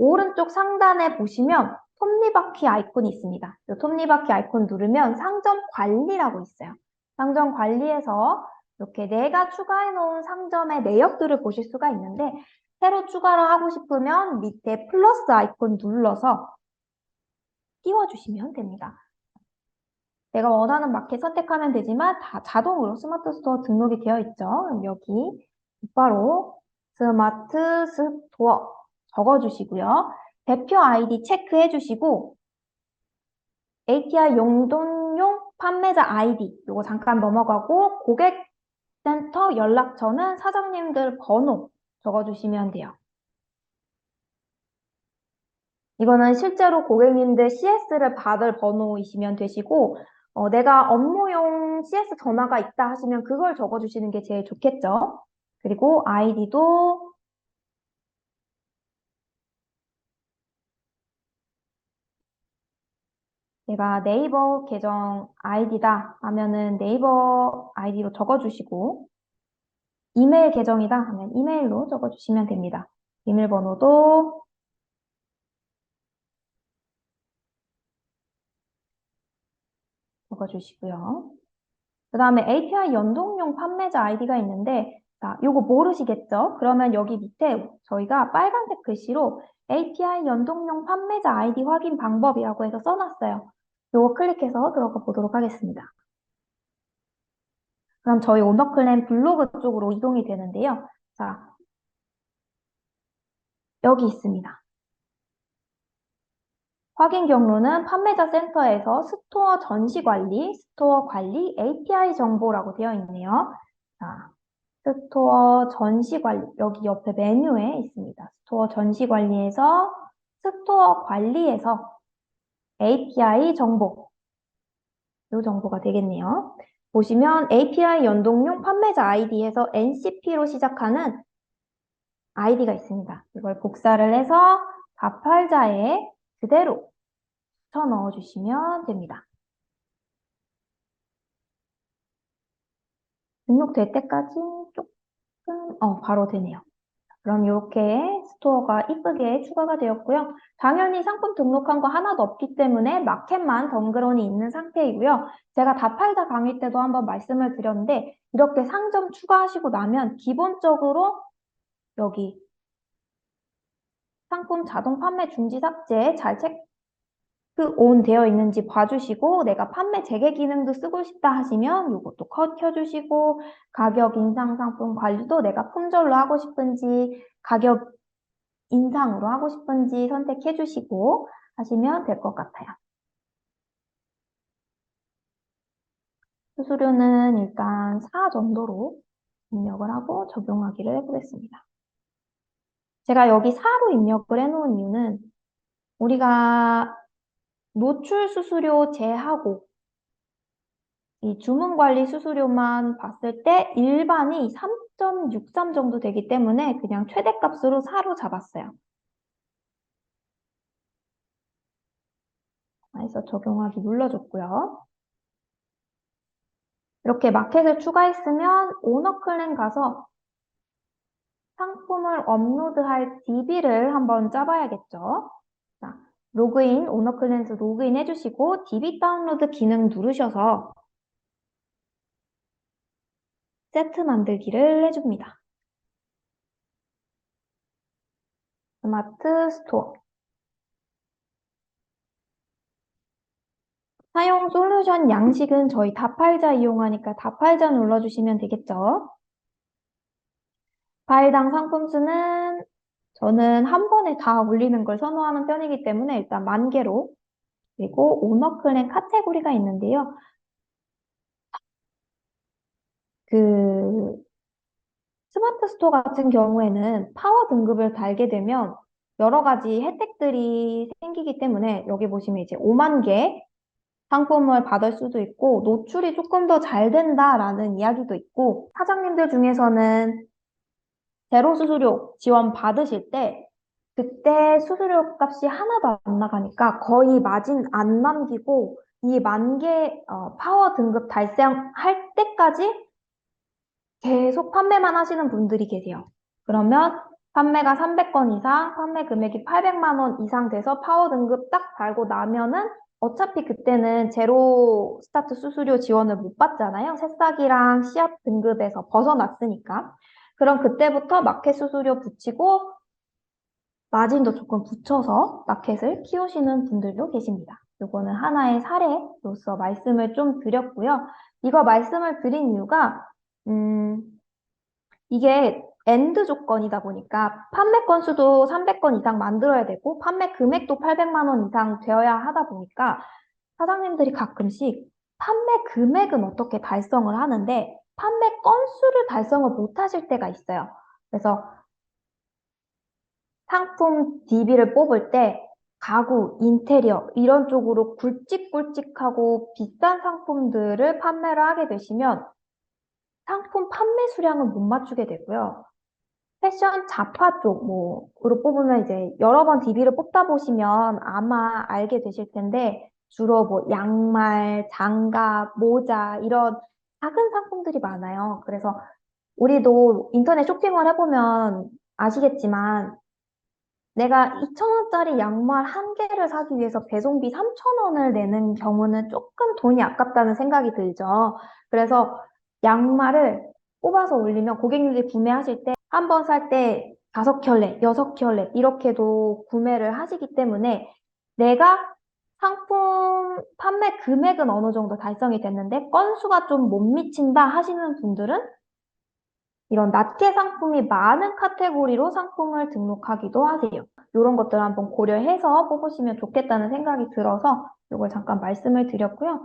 오른쪽 상단에 보시면 톱니바퀴 아이콘이 있습니다. 이 톱니바퀴 아이콘 누르면 상점 관리라고 있어요. 상점 관리에서 이렇게 내가 추가해 놓은 상점의 내역들을 보실 수가 있는데 새로 추가를 하고 싶으면 밑에 플러스 아이콘 눌러서 띄워주시면 됩니다. 내가 원하는 마켓 선택하면 되지만 다 자동으로 스마트 스토어 등록이 되어 있죠. 그럼 여기 바로 스마트 스토어 적어주시고요. 대표 아이디 체크해 주시고 API 용도용 판매자 아이디 이거 잠깐 넘어가고 고객센터 연락처는 사장님들 번호 적어주시면 돼요. 이거는 실제로 고객님들 CS를 받을 번호이시면 되시고 내가 업무용 CS 전화가 있다 하시면 그걸 적어주시는 게 제일 좋겠죠. 그리고 아이디도 내가 네이버 계정 아이디다 하면은 네이버 아이디로 적어주시고 이메일 계정이다 하면 이메일로 적어주시면 됩니다. 비밀번호도 적어주시고요. 그 다음에 API 연동용 판매자 아이디가 있는데 자, 요거 모르시겠죠? 그러면 여기 밑에 저희가 빨간색 글씨로 API 연동용 판매자 아이디 확인 방법이라고 해서 써놨어요. 요거 클릭해서 들어가 보도록 하겠습니다. 그럼 저희 오너클랜 블로그 쪽으로 이동이 되는데요. 자, 여기 있습니다. 확인 경로는 판매자 센터에서 스토어 전시 관리, 스토어 관리, API 정보라고 되어 있네요. 자, 스토어 전시 관리, 여기 옆에 메뉴에 있습니다. 스토어 전시 관리에서 스토어 관리에서 API 정보, 이 정보가 되겠네요. 보시면 API 연동용 판매자 아이디에서 NCP로 시작하는 아이디가 있습니다. 이걸 복사를 해서 가팔자에 그대로 붙여 넣어주시면 됩니다. 등록될 때까지 조금, 바로 되네요. 그럼 이렇게 스토어가 이쁘게 추가가 되었고요. 당연히 상품 등록한 거 하나도 없기 때문에 마켓만 덩그러니 있는 상태이고요. 제가 다 팔자 강의 때도 한번 말씀을 드렸는데 이렇게 상점 추가하시고 나면 기본적으로 여기 상품 자동 판매 중지 삭제 잘 체크 온 되어 있는지 봐주시고 내가 판매 재개 기능도 쓰고 싶다 하시면 이것도 켜주시고 가격 인상 상품 관리도 내가 품절로 하고 싶은지 가격 인상으로 하고 싶은지 선택해 주시고 하시면 될 것 같아요. 수수료는 일단 4 정도로 입력을 하고 적용하기를 해보겠습니다. 제가 여기 4로 입력을 해놓은 이유는 우리가 노출 수수료 제하고 이 주문관리 수수료만 봤을 때 일반이 3.63 정도 되기 때문에 그냥 최대값으로 4로 잡았어요. 그래서 적용하기 눌러줬고요. 이렇게 마켓을 추가했으면 오너클랜 가서 상품을 업로드할 DB를 한번 짜봐야겠죠. 자, 로그인, 오너클랜스 로그인 해주시고 DB 다운로드 기능 누르셔서 세트 만들기를 해줍니다. 스마트 스토어. 사용 솔루션 양식은 저희 다팔자 이용하니까 다팔자 눌러주시면 되겠죠. 파일당 상품 수는 저는 한 번에 다 올리는 걸 선호하는 편이기 때문에 일단 10,000개로 그리고 오너클랜 카테고리가 있는데요. 그 스마트 스토어 같은 경우에는 파워 등급을 달게 되면 여러 가지 혜택들이 생기기 때문에 여기 보시면 이제 5만 개 상품을 받을 수도 있고 노출이 조금 더 잘 된다라는 이야기도 있고 사장님들 중에서는 제로 수수료 지원 받으실 때 그때 수수료 값이 하나도 안 나가니까 거의 마진 안 남기고 이 10,000개 파워 등급 달성할 때까지 계속 판매만 하시는 분들이 계세요. 그러면 판매가 300건 이상, 판매 금액이 800만 원 이상 돼서 파워 등급 딱 달고 나면은 어차피 그때는 제로 스타트 수수료 지원을 못 받잖아요. 새싹이랑 씨앗 등급에서 벗어났으니까. 그럼 그때부터 마켓 수수료 붙이고 마진도 조금 붙여서 마켓을 키우시는 분들도 계십니다. 이거는 하나의 사례로서 말씀을 좀 드렸고요. 이거 말씀을 드린 이유가 이게 엔드 조건이다 보니까 판매 건수도 300건 이상 만들어야 되고 판매 금액도 800만 원 이상 되어야 하다 보니까 사장님들이 가끔씩 판매 금액은 어떻게 달성을 하는데 판매 건수를 달성을 못 하실 때가 있어요. 그래서 상품 DB를 뽑을 때 가구, 인테리어 이런 쪽으로 굵직굵직하고 비싼 상품들을 판매를 하게 되시면 상품 판매 수량은 못 맞추게 되고요. 패션 잡화 쪽, 으로 뽑으면 이제 여러 번 DB를 뽑다 보시면 아마 알게 되실 텐데, 주로 양말, 장갑, 모자, 이런 작은 상품들이 많아요. 그래서 우리도 인터넷 쇼핑을 해보면 아시겠지만, 내가 2,000원짜리 양말 한 개를 사기 위해서 배송비 3,000원을 내는 경우는 조금 돈이 아깝다는 생각이 들죠. 그래서 양말을 뽑아서 올리면 고객님들이 구매하실 때 한 번 살 때 5켤레, 6켤레 이렇게도 구매를 하시기 때문에 내가 상품 판매 금액은 어느 정도 달성이 됐는데 건수가 좀 못 미친다 하시는 분들은 이런 낱개 상품이 많은 카테고리로 상품을 등록하기도 하세요. 이런 것들을 한번 고려해서 뽑으시면 좋겠다는 생각이 들어서 이걸 잠깐 말씀을 드렸고요.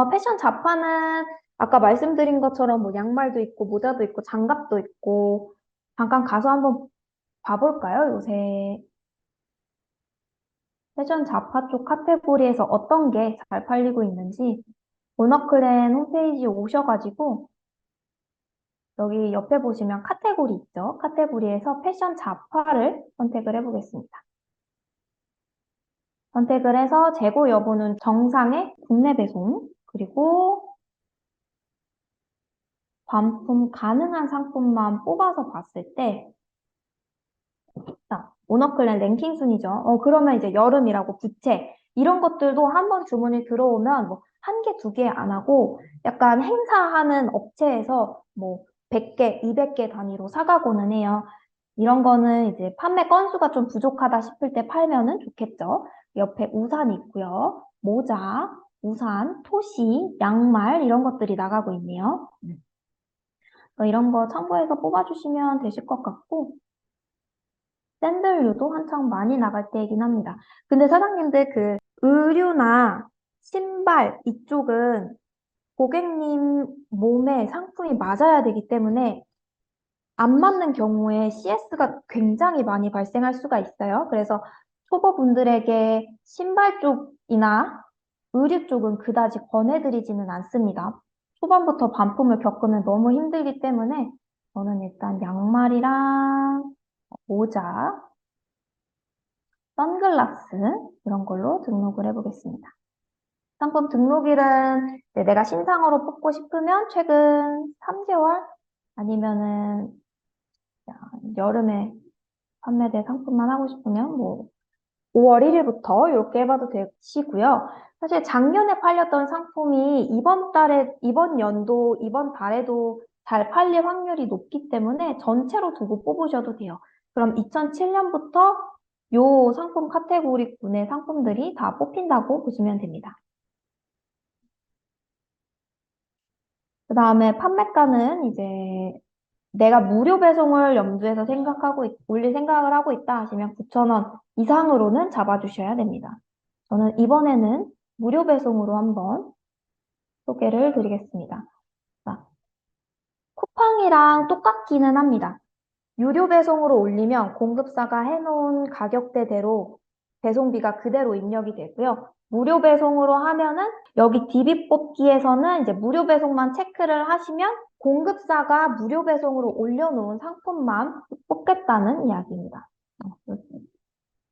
패션 잡화는 아까 말씀드린 것처럼 양말도 있고 모자도 있고 장갑도 있고 잠깐 가서 한번 봐볼까요? 요새 패션 잡화 쪽 카테고리에서 어떤 게 잘 팔리고 있는지 모너클랜 홈페이지 오셔가지고 여기 옆에 보시면 카테고리 있죠? 카테고리에서 패션 잡화를 선택을 해보겠습니다. 선택을 해서 재고 여부는 정상의 국내 배송, 그리고 반품 가능한 상품만 뽑아서 봤을 때, 자, 모너클랜 랭킹 순이죠. 그러면 이제 여름이라고 부채, 이런 것들도 한번 주문이 들어오면 한 개, 두 개 안 하고 약간 행사하는 업체에서 100개, 200개 단위로 사가고는 해요. 이런 거는 이제 판매 건수가 좀 부족하다 싶을 때 팔면은 좋겠죠. 옆에 우산이 있고요. 모자, 우산, 토시, 양말 이런 것들이 나가고 있네요. 이런 거 참고해서 뽑아주시면 되실 것 같고 샌들류도 한창 많이 나갈 때이긴 합니다. 근데 사장님들 의류나 신발 이쪽은 고객님 몸에 상품이 맞아야 되기 때문에 안 맞는 경우에 CS가 굉장히 많이 발생할 수가 있어요. 그래서 초보분들에게 신발 쪽이나 의류 쪽은 그다지 권해드리지는 않습니다. 초반부터 반품을 겪으면 너무 힘들기 때문에 저는 일단 양말이랑 모자, 선글라스 이런 걸로 등록을 해보겠습니다. 상품 등록일은 내가 신상으로 뽑고 싶으면 최근 3개월 아니면은 여름에 판매될 상품만 하고 싶으면 5월 1일부터 이렇게 해봐도 되시고요. 사실 작년에 팔렸던 상품이 이번 연도, 이번 달에도 잘 팔릴 확률이 높기 때문에 전체로 두고 뽑으셔도 돼요. 그럼 2007년부터 요 상품 카테고리군의 상품들이 다 뽑힌다고 보시면 됩니다. 그 다음에 판매가는 이제 내가 무료 배송을 염두에서 올릴 생각을 하고 있다 하시면 9,000원 이상으로는 잡아주셔야 됩니다. 저는 이번에는 무료 배송으로 한번 소개를 드리겠습니다. 자, 쿠팡이랑 똑같기는 합니다. 유료 배송으로 올리면 공급사가 해놓은 가격대대로 배송비가 그대로 입력이 되고요. 무료 배송으로 하면은 여기 DB 뽑기에서는 이제 무료 배송만 체크를 하시면 공급사가 무료 배송으로 올려놓은 상품만 뽑겠다는 이야기입니다.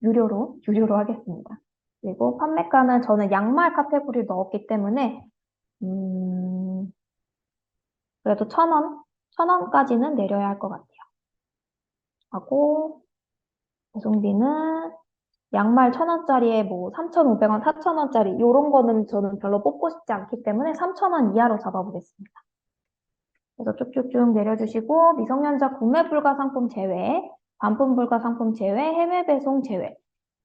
유료로 하겠습니다. 그리고 판매가는 저는 양말 카테고리를 넣었기 때문에 그래도 1,000원? 1,000원까지는 내려야 할 것 같아요. 하고 배송비는 양말 1,000원짜리에 뭐 3,500원, 4,000원짜리 이런 거는 저는 별로 뽑고 싶지 않기 때문에 3,000원 이하로 잡아보겠습니다. 그래서 쭉쭉쭉 내려주시고 미성년자 구매 불가 상품 제외, 반품 불가 상품 제외, 해외 배송 제외.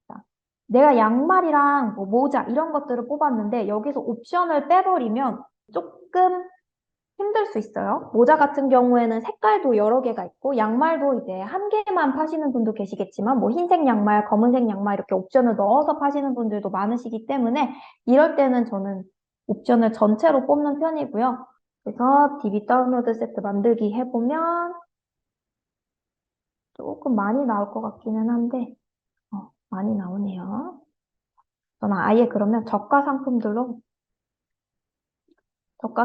자, 내가 양말이랑 뭐 모자 이런 것들을 뽑았는데 여기서 옵션을 빼버리면 조금 힘들 수 있어요. 모자 같은 경우에는 색깔도 여러 개가 있고 양말도 이제 한 개만 파시는 분도 계시겠지만 뭐 흰색 양말, 검은색 양말 이렇게 옵션을 넣어서 파시는 분들도 많으시기 때문에 이럴 때는 저는 옵션을 전체로 뽑는 편이고요. 그래서 DB 다운로드 세트 만들기 해보면 조금 많이 나올 것 같기는 한데 많이 나오네요. 저는 아예 그러면 저가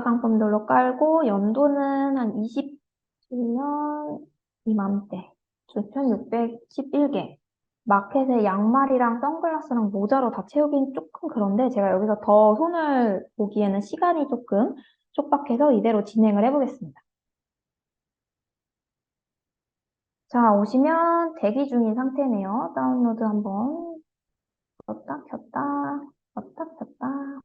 상품들로 깔고 연도는 한 27년 이맘때 9,611개 마켓에 양말이랑 선글라스랑 모자로 다 채우긴 조금 그런데 제가 여기서 더 손을 보기에는 시간이 조금 촉박해서 이대로 진행을 해보겠습니다. 자, 오시면 대기 중인 상태네요. 다운로드 한번 껐다 켰다 껐다 켰다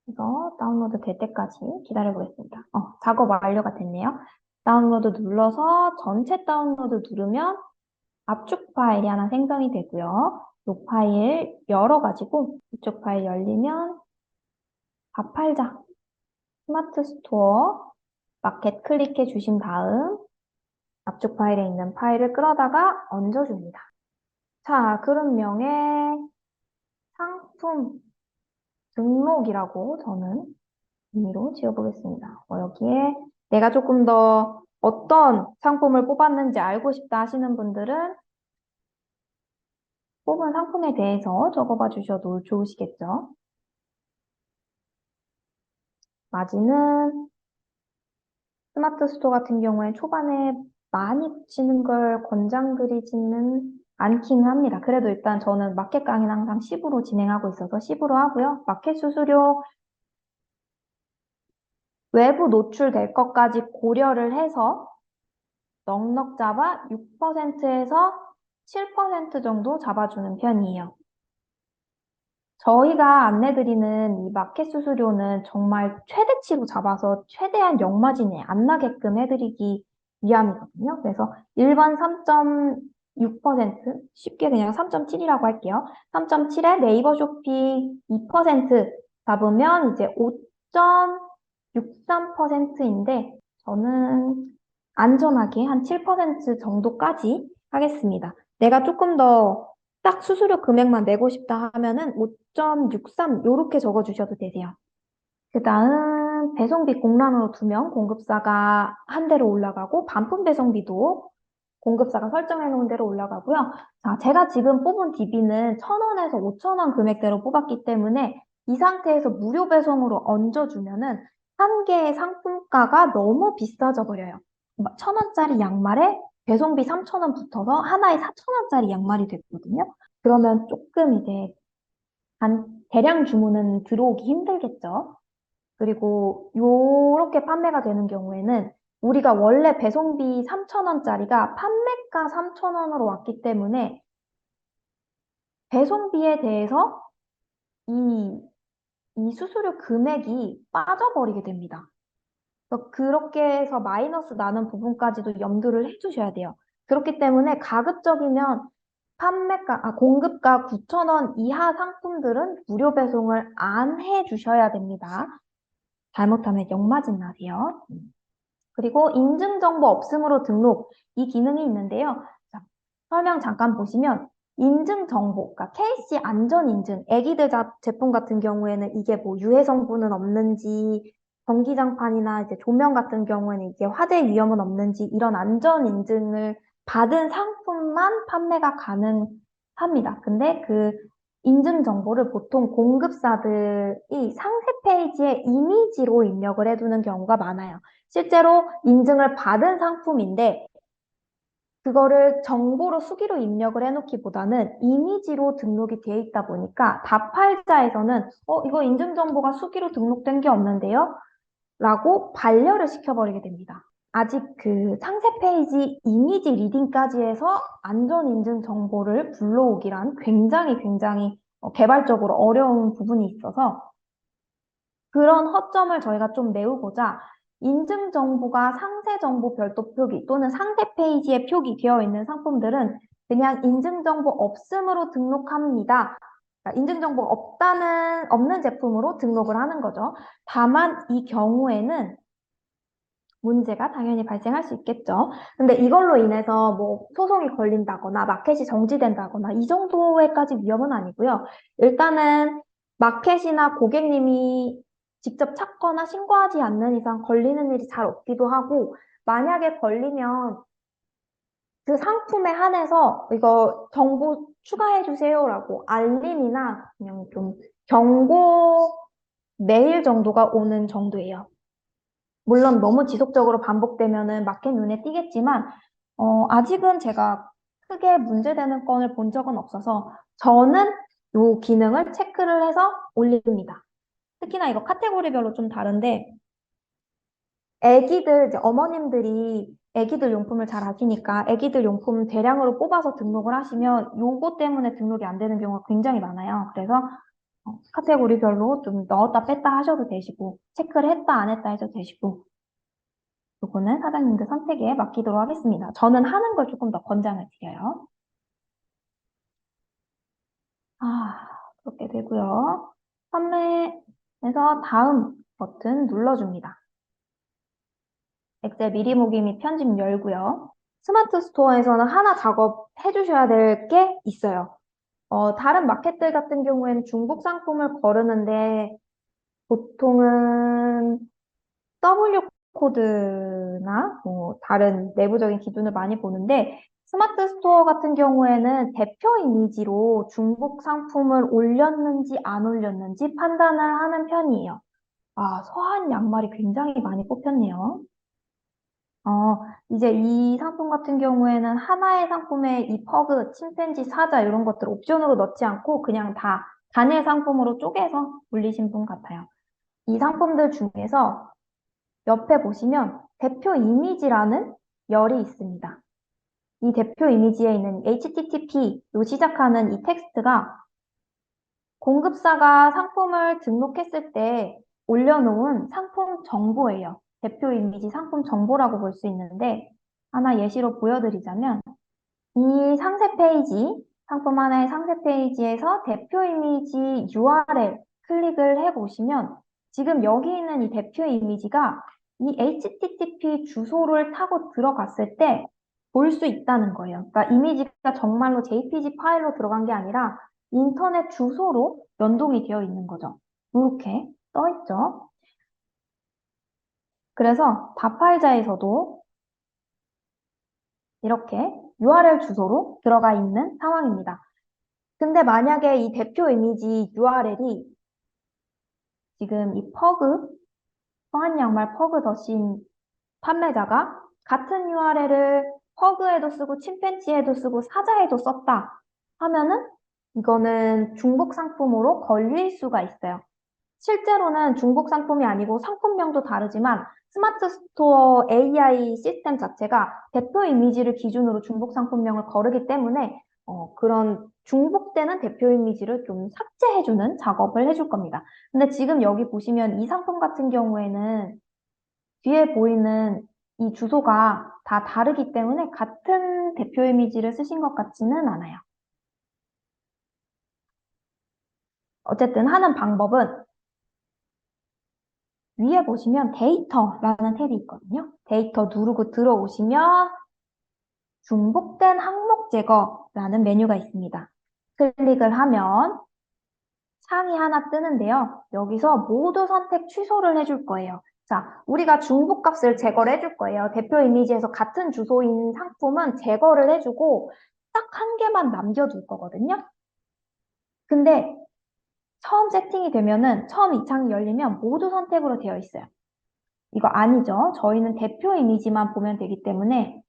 그래서 다운로드 될 때까지 기다려 보겠습니다. 작업 완료가 됐네요. 다운로드 눌러서 전체 다운로드 누르면 압축 파일이 하나 생성이 되고요. 이 파일 열어가지고 이쪽 파일 열리면 다 팔자. 스마트 스토어 마켓 클릭해 주신 다음 압축 파일에 있는 파일을 끌어다가 얹어줍니다. 자, 그룹명에 상품 등록이라고 저는 의미로 지어보겠습니다. 여기에 내가 조금 더 어떤 상품을 뽑았는지 알고 싶다 하시는 분들은 뽑은 상품에 대해서 적어봐 주셔도 좋으시겠죠. 마지는 스마트 스토어 같은 경우에 초반에 많이 붙이는 걸 권장드리지는 않기는 합니다. 그래도 일단 저는 마켓 강의는 항상 10으로 진행하고 있어서 10으로 하고요. 마켓 수수료 외부 노출될 것까지 고려를 해서 넉넉 잡아 6%에서 7% 정도 잡아주는 편이에요. 저희가 안내드리는 이 마켓 수수료는 정말 최대치로 잡아서 최대한 역마진에 안 나게끔 해드리기 위함이거든요. 그래서 일반 3.6%, 쉽게 그냥 3.7이라고 할게요. 3.7에 네이버 쇼핑 2% 잡으면 이제 5.63%인데 저는 안전하게 한 7% 정도까지 하겠습니다. 내가 조금 더 딱 수수료 금액만 내고 싶다 하면은 5.63 요렇게 적어주셔도 되세요. 그 다음 배송비 공란으로 두면 공급사가 한 대로 올라가고 반품 배송비도 공급사가 설정해 놓은 대로 올라가고요. 자, 제가 지금 뽑은 DB는 1,000원에서 5,000원 금액대로 뽑았기 때문에 이 상태에서 무료 배송으로 얹어주면은 한 개의 상품가가 너무 비싸져 버려요. 1,000원짜리 양말에 배송비 3,000원 붙어서 하나에 4,000원짜리 양말이 됐거든요. 그러면 조금 이제 대량 주문은 들어오기 힘들겠죠. 그리고 요렇게 판매가 되는 경우에는 우리가 원래 배송비 3,000원짜리가 판매가 3,000원으로 왔기 때문에 배송비에 대해서 이 수수료 금액이 빠져버리게 됩니다. 그렇게 해서 마이너스 나는 부분까지도 염두를 해주셔야 돼요. 그렇기 때문에 가급적이면 공급가 9,000원 이하 상품들은 무료 배송을 안 해주셔야 됩니다. 잘못하면 역마진 나세요. 그리고 인증정보 없음으로 등록, 이 기능이 있는데요. 자, 설명 잠깐 보시면 인증정보, 그러니까 KC 안전인증, 애기들 제품 같은 경우에는 이게 뭐 유해 성분은 없는지, 전기장판이나 이제 조명 같은 경우에는 이게 화재 위험은 없는지 이런 안전인증을 받은 상품만 판매가 가능합니다. 근데 그 인증 정보를 보통 공급사들이 상세 페이지에 이미지로 입력을 해두는 경우가 많아요. 실제로 인증을 받은 상품인데 그거를 정보로 수기로 입력을 해놓기보다는 이미지로 등록이 되어 있다 보니까 다팔자에서는 이거 인증정보가 수기로 등록된 게 없는데요? 라고 반려를 시켜버리게 됩니다. 아직 그 상세 페이지 이미지 리딩까지 해서 안전 인증 정보를 불러오기란 굉장히 개발적으로 어려운 부분이 있어서 그런 허점을 저희가 좀 메우고자 인증 정보가 상세 정보 별도 표기 또는 상세 페이지에 표기되어 있는 상품들은 그냥 인증 정보 없음으로 등록합니다. 그러니까 인증 정보가 없는 제품으로 등록을 하는 거죠. 다만 이 경우에는 문제가 당연히 발생할 수 있겠죠. 근데 이걸로 인해서 뭐 소송이 걸린다거나 마켓이 정지된다거나 이 정도의까지 위험은 아니고요. 일단은 마켓이나 고객님이 직접 찾거나 신고하지 않는 이상 걸리는 일이 잘 없기도 하고 만약에 걸리면 그 상품에 한해서 이거 정보 추가해 주세요라고 알림이나 그냥 좀 경고 메일 정도가 오는 정도예요. 물론 너무 지속적으로 반복되면은 마켓 눈에 띄겠지만, 아직은 제가 크게 문제되는 건을 본 적은 없어서 저는 이 기능을 체크를 해서 올립니다. 특히나 이거 카테고리별로 좀 다른데, 애기들, 이제 어머님들이 애기들 용품을 잘 아시니까 애기들 용품 대량으로 뽑아서 등록을 하시면 요거 때문에 등록이 안 되는 경우가 굉장히 많아요. 그래서 카테고리별로 좀 넣었다 뺐다 하셔도 되시고, 체크를 했다 안 했다 해도 되시고, 요거는 사장님들 선택에 맡기도록 하겠습니다. 저는 하는 걸 조금 더 권장을 드려요. 그렇게 되고요. 판매에서 다음 버튼 눌러줍니다. 엑셀 미리 보기 및 편집 열고요. 스마트 스토어에서는 하나 작업해 주셔야 될 게 있어요. 다른 마켓들 같은 경우에는 중복 상품을 거르는데 보통은 W 코드나 뭐 다른 내부적인 기준을 많이 보는데 스마트 스토어 같은 경우에는 대표 이미지로 중복 상품을 올렸는지 안 올렸는지 판단을 하는 편이에요. 서한 양말이 굉장히 많이 뽑혔네요. 이제 이 상품 같은 경우에는 하나의 상품에 이 퍼그, 침팬지, 사자 이런 것들 옵션으로 넣지 않고 그냥 다 단일 상품으로 쪼개서 올리신 분 같아요. 이 상품들 중에서 옆에 보시면 대표 이미지라는 열이 있습니다. 이 대표 이미지에 있는 HTTP로 시작하는 이 텍스트가 공급사가 상품을 등록했을 때 올려놓은 상품 정보예요. 대표 이미지 상품 정보라고 볼 수 있는데 하나 예시로 보여드리자면 이 상세 페이지, 상품 하나의 상세 페이지에서 대표 이미지 URL 클릭을 해보시면 지금 여기 있는 이 대표 이미지가 이 HTTP 주소를 타고 들어갔을 때 볼 수 있다는 거예요. 그러니까 이미지가 정말로 JPG 파일로 들어간 게 아니라 인터넷 주소로 연동이 되어 있는 거죠. 이렇게 떠 있죠. 그래서 다파이자에서도 이렇게 URL 주소로 들어가 있는 상황입니다. 근데 만약에 이 대표 이미지 URL이 지금 이 퍼그, 성한 양말 퍼그 더신 판매자가 같은 URL을 퍼그에도 쓰고 침팬지에도 쓰고 사자에도 썼다 하면은 이거는 중복 상품으로 걸릴 수가 있어요. 실제로는 중복 상품이 아니고 상품명도 다르지만 스마트 스토어 AI 시스템 자체가 대표 이미지를 기준으로 중복 상품명을 거르기 때문에 그런 중복되는 대표 이미지를 좀 삭제해주는 작업을 해줄 겁니다. 근데 지금 여기 보시면 이 상품 같은 경우에는 뒤에 보이는 이 주소가 다 다르기 때문에 같은 대표 이미지를 쓰신 것 같지는 않아요. 어쨌든 하는 방법은 위에 보시면 데이터라는 탭이 있거든요. 데이터 누르고 들어오시면 중복된 항목 제거라는 메뉴가 있습니다. 클릭을 하면 창이 하나 뜨는데요. 여기서 모두 선택 취소를 해줄 거예요. 자, 우리가 중복값을 제거를 해줄 거예요. 대표 이미지에서 같은 주소인 상품은 제거를 해주고 딱 한 개만 남겨둘 거거든요. 근데 처음 세팅이 되면은 처음 이 창이 열리면 모두 선택으로 되어 있어요. 이거 아니죠. 저희는 대표 이미지만 보면 되기 때문에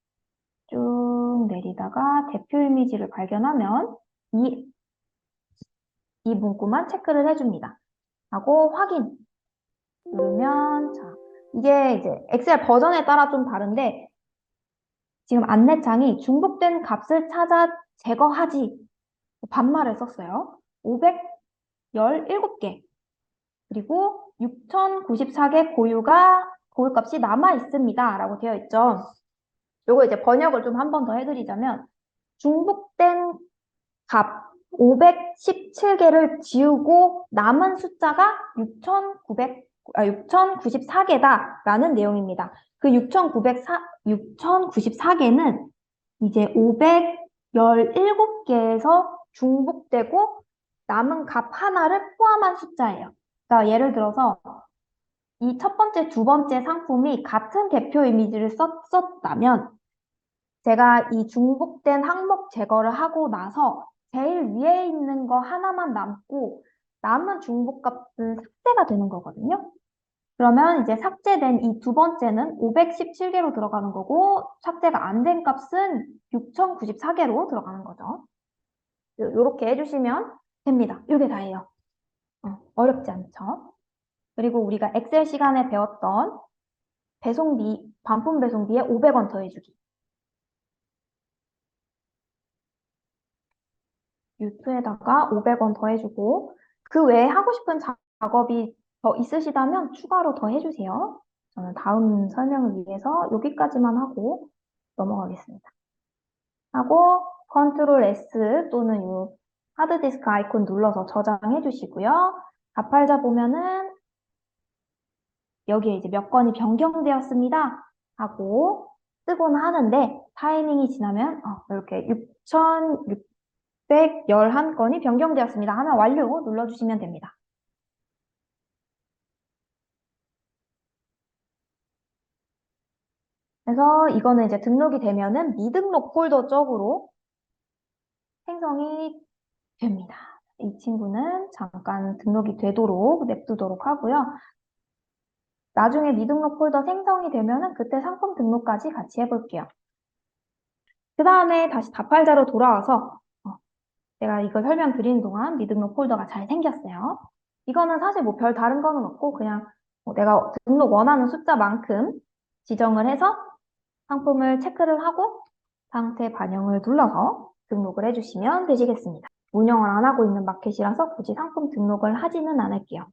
쭉 내리다가 대표 이미지를 발견하면 이 문구만 체크를 해줍니다. 하고 확인 누르면 자 이게 이제 엑셀 버전에 따라 좀 다른데 지금 안내창이 중복된 값을 찾아 제거하지 반말을 썼어요. 517개 그리고 6094개 고유값이 남아 있습니다 라고 되어 있죠. 요거 이제 번역을 좀 한 번 더 해드리자면 중복된 값 517개를 지우고 남은 숫자가 6094개다라는 내용입니다. 그 6094개는 이제 517개에서 중복되고 남은 값 하나를 포함한 숫자예요. 그러니까 예를 들어서 이 첫 번째, 두 번째 상품이 같은 대표 이미지를 썼다면 제가 이 중복된 항목 제거를 하고 나서 제일 위에 있는 거 하나만 남고 남은 중복값은 삭제가 되는 거거든요. 그러면 이제 삭제된 이 두 번째는 517개로 들어가는 거고 삭제가 안 된 값은 6094개로 들어가는 거죠. 이렇게 해주시면 됩니다. 이게 다예요. 어렵지 않죠? 그리고 우리가 엑셀 시간에 배웠던 배송비, 반품 배송비에 500원 더해주기. 유튜에다가 500원 더해주고 그 외에 하고 싶은 작업이 더 있으시다면 추가로 더 해주세요. 저는 다음 설명을 위해서 여기까지만 하고 넘어가겠습니다. 하고 컨트롤 S 또는 이 하드디스크 아이콘 눌러서 저장해 주시고요. 답팔자 보면은 여기에 이제 몇 건이 변경되었습니다 하고 뜨곤 하는데 타이밍이 지나면 이렇게 6,611건이 변경되었습니다 하면 완료 눌러주시면 됩니다. 그래서 이거는 이제 등록이 되면은 미등록 폴더 쪽으로 생성이 됩니다. 이 친구는 잠깐 등록이 되도록 냅두도록 하고요. 나중에 미등록 폴더 생성이 되면은 그때 상품 등록까지 같이 해볼게요. 그 다음에 다시 답팔자로 돌아와서 제가 이걸 설명드리는 동안 미등록 폴더가 잘 생겼어요. 이거는 사실 뭐 별 다른 거는 없고 그냥 내가 등록 원하는 숫자만큼 지정을 해서 상품을 체크를 하고 상태 반영을 눌러서 등록을 해주시면 되시겠습니다. 운영을 안 하고 있는 마켓이라서 굳이 상품 등록을 하지는 않을게요.